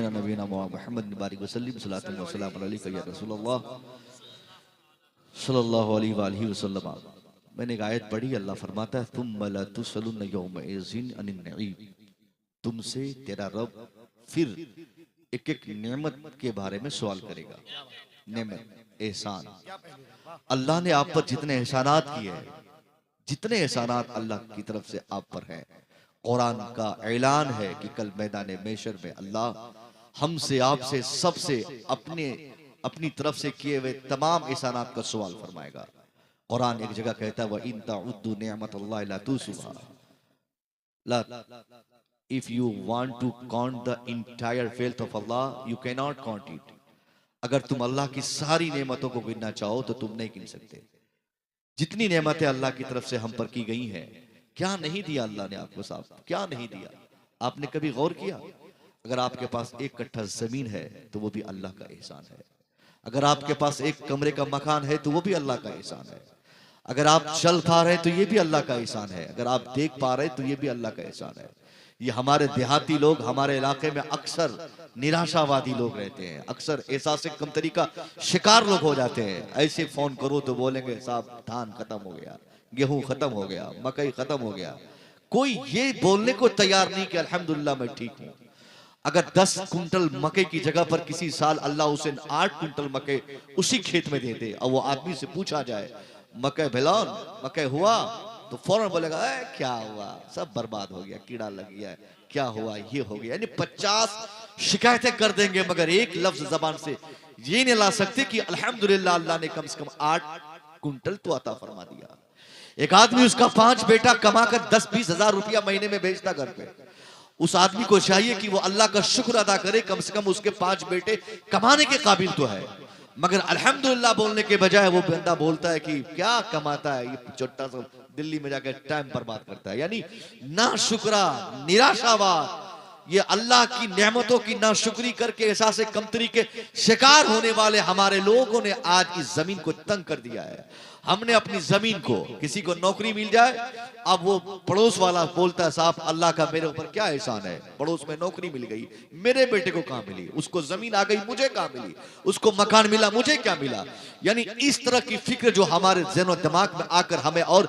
अला नबीना मुहम्मद बारिक वसल्लम सल्लल्लाहु अलैहि या रसूलल्लाह सल्लल्लाहु अलैहि वसल्लम। मैंने एक आयत पढ़ी, अल्लाह फरमाता है तुम ला तुसलुन यौमइज़िन अनिन नईम, तुमसे तेरा रब फिर एक एक नेमत के बारे में सवाल करेगा। नेमत, एहसान, अल्लाह ने आप पर जितने एहसानात किए हैं, जितने एहसानात अल्लाह की तरफ से आप पर है, कुरान का ऐलान है कि कल मैदान महशर में अल्लाह हमसे आपसे सबसे अपनी तरफ से किए हुए तमाम एहसानात का सवाल फरमाएगा। कुरान एक जगह कहता है व इन तउद्दु निअमतल्लाहि ला तुहसूहा, if you want to count the entire wealth of Allah you can not count it. अगर तुम अल्लाह की सारी नेमतों को गिनना चाहो तो तुम नहीं गिन सकते। जितनी नेमतें अल्लाह की तरफ से हम पर की गई हैं, क्या नहीं दिया अल्लाह ने आपको साहब, क्या नहीं दिया। आपने कभी गौर किया? अगर आपके पास 1 कट्ठा जमीन है तो वो भी अल्लाह का एहसान है। अगर आपके पास 1 कमरे का मकान है तो वो भी अल्लाह का एहसान है। अगर आप चल पा रहे हैं तो ये भी अल्लाह का एहसान है। अगर आप देख पा रहे हैं तो ये भी अल्लाह का एहसान है। ये हमारे देहाती लोग, हमारे इलाके में अक्सर निराशावादी लोग रहते हैं, अक्सर एहसास कमतरी का शिकार लोग हो जाते हैं। ऐसे फोन करो तो बोलेंगे साहब धान खत्म हो गया, गेहूं खत्म हो गया, मकई खत्म हो गया। कोई ये बोलने को तैयार नहीं कि अल्हम्दुलिल्लाह मैं ठीक हूं। अगर 10 कुंटल मकई की जगह पर किसी साल अल्लाह उसे 8 कुंटल मकई उसी खेत में दे दे और वो आदमी से पूछा जाए मकई भेलौन, मकई हुआ, तो फौरन बोलेगा क्या हुआ, सब बर्बाद हो गया, कीड़ा लग गया, क्या हुआ, ये हो गया। यानी 50 शिकायतें कर देंगे मगर एक लफ्ज जबान से ये नहीं ला सकते कि अल्हम्दुलिल्लाह अल्लाह ने कम से कम 8 कुंटल तो अता फरमा दिया। एक आदमी उसका 5 बेटा कमाकर 10-20 हजार रुपया महीने में भेजता घर पे, उस आदमी को चाहिए कि वो अल्लाह का शुक्र अदा करे, कम से कम उसके 5 बेटे कमाने के काबिल तो है। मगर अल्हम्दुलिल्लाह बोलने के बजाय वो बंदा बोलता है कि क्या कमाता है, ये छोटा सा दिल्ली में जाकर टाइम बर्बाद करता है। यानी ना शुक्रा, निराशावाद, ये अल्लाह की नेमतों की नाशुक्री करके एहसास कमतरी के शिकार होने वाले हमारे लोगों ने आज इस जमीन को तंग कर दिया है। हमने अपनी जमीन को, किसी को नौकरी मिल जाए, अब वो पड़ोस वाला बोलता है साहब अल्लाह का मेरे ऊपर क्या एहसान है, पड़ोस में नौकरी मिल गई, मेरे बेटे को कहां मिली, उसको जमीन आ गई मुझे कहां मिली, उसको मकान मिला मुझे क्या मिला। यानी इस तरह की फिक्र जो हमारे ज़हन और दिमाग में आकर हमें और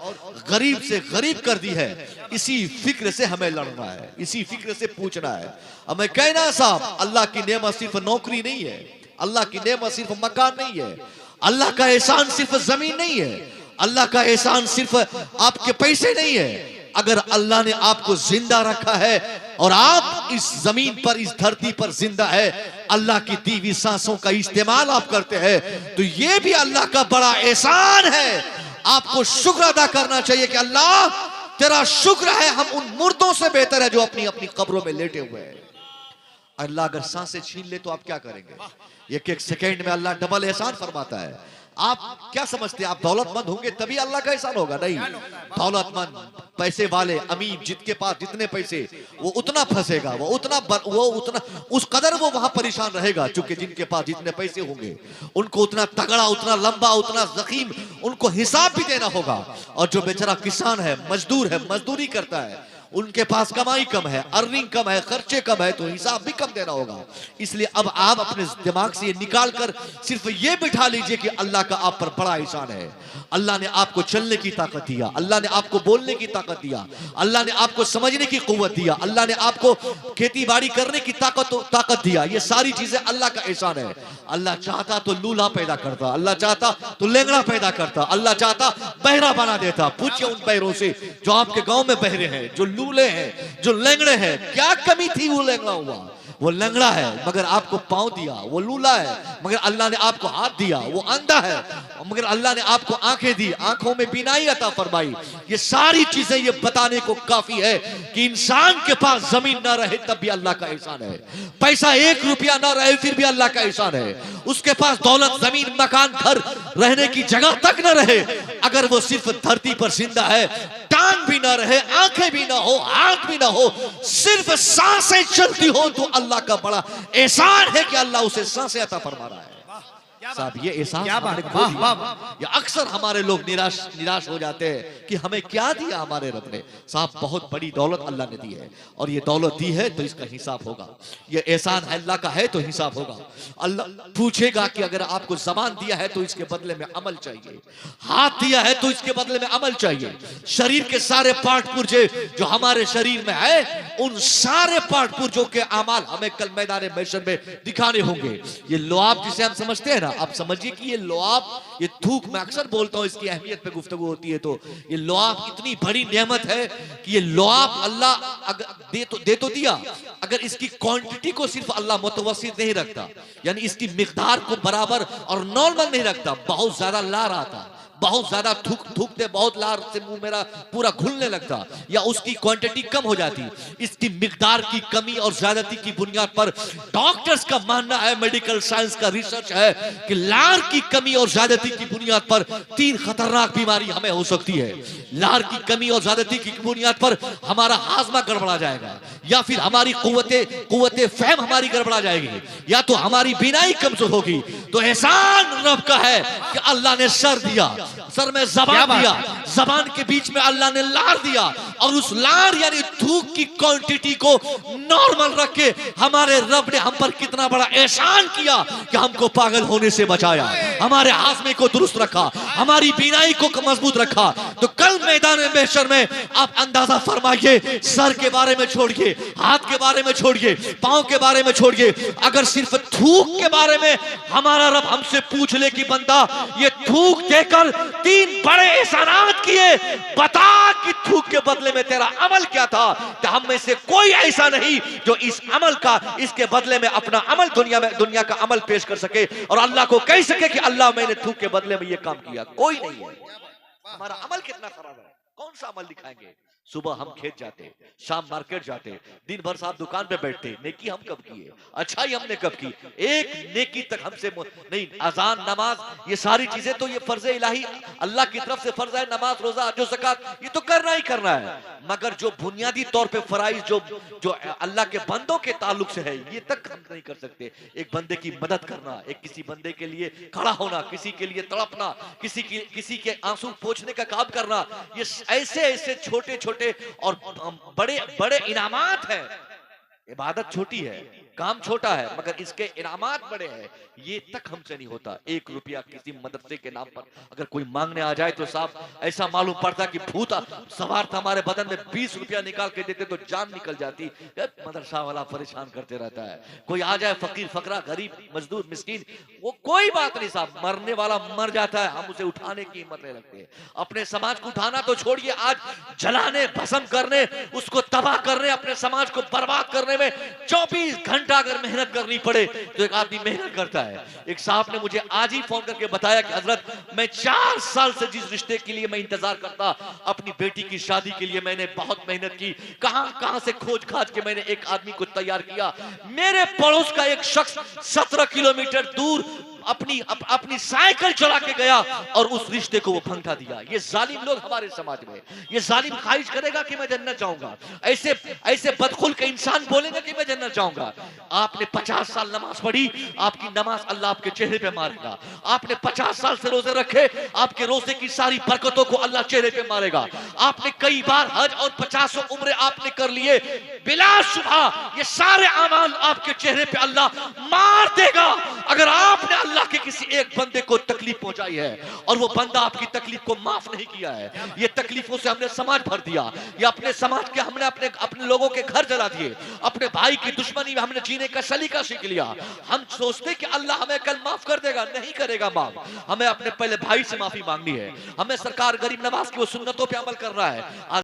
गरीब से गरीब कर दी है, इसी फिक्र से हमें लड़ना है, इसी फिक्र से पूछना है। हमें कहना साहब अल्लाह की नेमत सिर्फ नौकरी नहीं है, अल्लाह की नेमत सिर्फ मकान नहीं है, अल्लाह का एहसान सिर्फ जमीन नहीं है, अल्लाह का एहसान सिर्फ आपके पैसे नहीं है। अगर अल्लाह ने आपको जिंदा रखा है और आप इस जमीन पर, इस धरती पर जिंदा है, अल्लाह की दी हुई सांसों का इस्तेमाल आप करते हैं, तो ये भी अल्लाह का बड़ा एहसान है। आपको शुक्र अदा करना चाहिए कि अल्लाह तेरा शुक्र है हम उन मुर्दों से बेहतर है जो अपनी अपनी कब्रों में लेटे हुए हैं। अल्लाह अगर सांसें छीन ले तो आप क्या करेंगे? एक एक सेकंड में अल्लाह डबल एहसान फरमाता है। आप क्या समझते हैं आप दौलतमंद होंगे तभी अल्लाह का एहसान होगा? नहीं, दौलतमंद, पैसे वाले, अमीर, जिसके पास जितने पैसे वो उतना फंसेगा, वो उतना उस कदर वो वहां परेशान रहेगा। चूंकि जिनके पास जितने पैसे होंगे उनको उतना तगड़ा, उतना लंबा, उतना जखीम उनको हिसाब भी देना होगा। और जो बेचारा किसान है, मजदूर है, मजदूरी करता है, उनके पास कमाई कम है, अर्निंग कम है, खर्चे कम है, तो हिसाब भी कम देना होगा। इसलिए अब आप अपने दिमाग से ये निकाल कर सिर्फ ये बिठा लीजिए कि अल्लाह का आप पर बड़ा एहसान है। अल्लाह ने आपको चलने की ताकत दिया, अल्लाह ने आपको बोलने की ताकत दिया, अल्लाह ने आपको समझने की कुव्वत दिया, अल्लाह ने आपको खेती बाड़ी करने की ताकत दिया। ये सारी चीजें अल्लाह का एहसान है। अल्लाह चाहता तो लूला पैदा करता, अल्लाह चाहता तो लेंगड़ा पैदा करता, अल्लाह चाहता बहरा बना देता। पूछिए उन बहरों से जो आपके गांव में बहरे हैं, जो लूले हैं, जो लेंगड़े हैं, क्या कमी थी वो लेंगड़ा हुआ? वो लंगड़ा है मगर आपको पांव दिया, वो लूला है मगर अल्लाह ने आपको हाथ दिया, वो अंधा है मगर अल्लाह ने आपको आंखें दी, आंखों में बीनाई अता फरमाई। ये सारी चीजें ये बताने को काफी है कि इंसान के पास जमीन ना रहे तब भी अल्लाह का एहसान है, पैसा 1 रुपया ना रहे फिर भी अल्लाह का एहसान है, उसके पास दौलत, जमीन, मकान, घर, रहने की जगह तक ना रहे, अगर वो सिर्फ धरती पर जिंदा है, टांग भी ना रहे, आंखें भी ना हो, हाथ भी ना हो, सिर्फ सांसें चलती हो, तो अल्लाह का बड़ा एहसान है कि अल्लाह उसे सांसें अता फरमा रहा है। साहब ये एहसास क्या बात हमने है, खो वाह, दिया। वाह। ये अक्सर हमारे लोग निराश हो जाते हैं कि हमें क्या दिया हमारे रब ने। साहब बहुत बड़ी दौलत अल्लाह ने दी है, और ये दौलत दी है तो इसका हिसाब होगा। ये एहसान है अल्लाह का है तो हिसाब होगा। अल्लाह पूछेगा कि अगर आपको जबान दिया है तो इसके बदले में अमल चाहिए, हाथ दिया है तो इसके बदले में अमल चाहिए। शरीर के सारे पार्ट पुर्जे जो हमारे शरीर में है, उन सारे पार्ट पुर्जों के अमाल हमें कल मैदान महशर में दिखाने होंगे। ये लुआब जिसे हम समझते हैं ना, आप समझिए कि ये लुआब, ये थूक, मैं अक्सर बोलता हूं इसकी अहमियत पे गुफ्तगू होती है, तो ये लुआब इतनी बड़ी नेमत है कि ये लुआब अल्लाह अगर दे तो दिया, अगर इसकी क्वांटिटी को सिर्फ अल्लाह मुतवस्सित नहीं रखता, यानी इसकी मिकदार को बराबर और नॉर्मल नहीं रखता, बहुत ज्यादा लार आता, बहुत ज्यादा थूकते बहुत लार से मुंह मेरा पूरा घुलने लगता, या उसकी क्वांटिटी कम हो जाती। इसकी मिकदार की कमी और ज्यादती की बुनियाद पर डॉक्टर्स का मानना है, मेडिकल साइंस का रिसर्च है कि लार की कमी और ज्यादती की बुनियाद पर 3 खतरनाक बीमारी हमें हो सकती है। लार की कमी और ज्यादती की बुनियाद पर हमारा हाजमा गड़बड़ा जाएगा, या फिर हमारी कुव्वते फहम हमारी गड़बड़ा जाएगी, या तो हमारी बीनाई कमजोर होगी। तो एहसान रब का है कि अल्लाह ने सर दिया, सर में जबान दिया, जबान के बीच में अल्लाह ने लार दिया, और उस लार यानी थूक की क्वांटिटी को नॉर्मल रख के हमारे रब ने हम पर कितना बड़ा एहसान किया कि हमको पागल होने से बचाया, हमारे हाजमे को दुरुस्त रखा, हमारी बीनाई को मजबूत रखा। तो कल मैदान महशर में आप अंदाजा फरमाइए, सर के बारे में छोड़िए, हाथ के बारे में छोड़िए, पांव के बारे में छोड़िए, अगर सिर्फ थूक के बारे में हमारा रब हमसे पूछ ले कि बंदा ये थूक देकर 3 बड़े एहसानात किए, बता कि थूक के बदले में तेरा अमल क्या था। तो हम में से कोई ऐसा नहीं जो इस अमल का, इसके बदले में अपना अमल दुनिया का अमल पेश कर सके और अल्लाह को कह सके कि अल्लाह मैंने थूक के बदले में ये काम किया। कोई नहीं है। हमारा अमल कितना खराब है, कौन सा अमल दिखाएंगे। सुबह हम खेत जाते, शाम मार्केट जाते, दिन भर साहब दुकान पे बैठते, नेकी हम कब किए, अच्छाई हमने कब की, एक नेकी तक हमसे नहीं। अजान, नमाज, ये सारी चीजें तो ये फर्ज इलाही अल्लाह की तरफ से फर्ज है, नमाज, रोजा, हज, ज़कात, ये तो करना ही करना है। मगर जो बुनियादी तौर पे फराइज जो अल्लाह के बंदों के ताल्लुक से है, ये तक हम नहीं कर सकते। एक बंदे की मदद करना, एक किसी बंदे के लिए खड़ा होना, किसी के लिए तड़पना, किसी के आंसू पोंछने का काम करना, ये ऐसे छोटे छोटे और बड़े बड़े इनामात हैं। इबादत छोटी है, काम छोटा है, मगर इसके इनामात बड़े हैं। ये तक हमसे नहीं होता। 1 रुपया किसी मदरसे के नाम पर अगर कोई मांगने आ जाए तो साहब ऐसा मालूम पड़ता कि भूत सवार था हमारे बदन में, 20 रुपया निकाल के देते तो जान निकल जाती। मदरसा वाला परेशान करते रहता है। कोई आ जाए फकीर फकरा, गरीब, मजदूर, मिस्कीन, वो कोई बात नहीं साहब, मरने वाला मर जाता है, हम उसे उठाने की हिम्मत नहीं रखते। अपने समाज को उठाना तो छोड़िए, आज जलाने, भस्म करने, उसको तबाह करने, अपने समाज को बर्बाद करने में 24 घंटा अगर मेहनत करनी पड़े तो एक आदमी मेहनत करता है। एक साहब ने मुझे आज ही फोन करके बताया कि हजरत, मैं 4 साल से जिस रिश्ते के लिए मैं इंतजार करता, अपनी बेटी की शादी के लिए मैंने बहुत मेहनत की, कहां से खोज खाज के मैंने एक आदमी को तैयार किया। मेरे पड़ोस का एक शख्स 17 किलोमीटर दूर अपनी साइकिल चला के गया और उस रिश्ते को वो भंगा दिया। ये जालिम लोग हमारे समाज में, ये जालिम ख्वाहिश करेगा कि मैं जन्नत जाऊंगा, ऐसे बदखुल के इंसान बोलेंगे कि मैं जन्नत जाऊंगा। आपने 50 साल नमाज पढ़ी, आपकी नमाज अल्लाह आपके चेहरे पे मारेगा। आपने 50 साल से रोजे रखे, आपके रोजे की सारी बरकतों को अल्लाह चेहरे पे मारेगा। आपने कई बार हज और 50 उम्रे आपने कर लिए, बिलाशुबा ये सारे अमाल आपके चेहरे पे अल्लाह मार देगा। अगर आपने अल्लाह के किसी एक बंदे को तकलीफ पहुंचाई है और वो बंदा आपकी तकलीफ को माफ नहीं किया है, ये तकलीफों से हमने समाज भर दिया, ये अपने समाज के हमने अपने लोगों के घर जला दिए, अपने भाई की दुश्मनी में हमने जीने का सलीका सीख लिया। हम सोचते कि अल्लाह हमें कल माफ कर देगा, नहीं करेगा माफ। हमें अपने पहले भाई से माफी मांगनी है, हमें सरकार गरीब नवाज की वो सुन्नतों पे अमल करना है।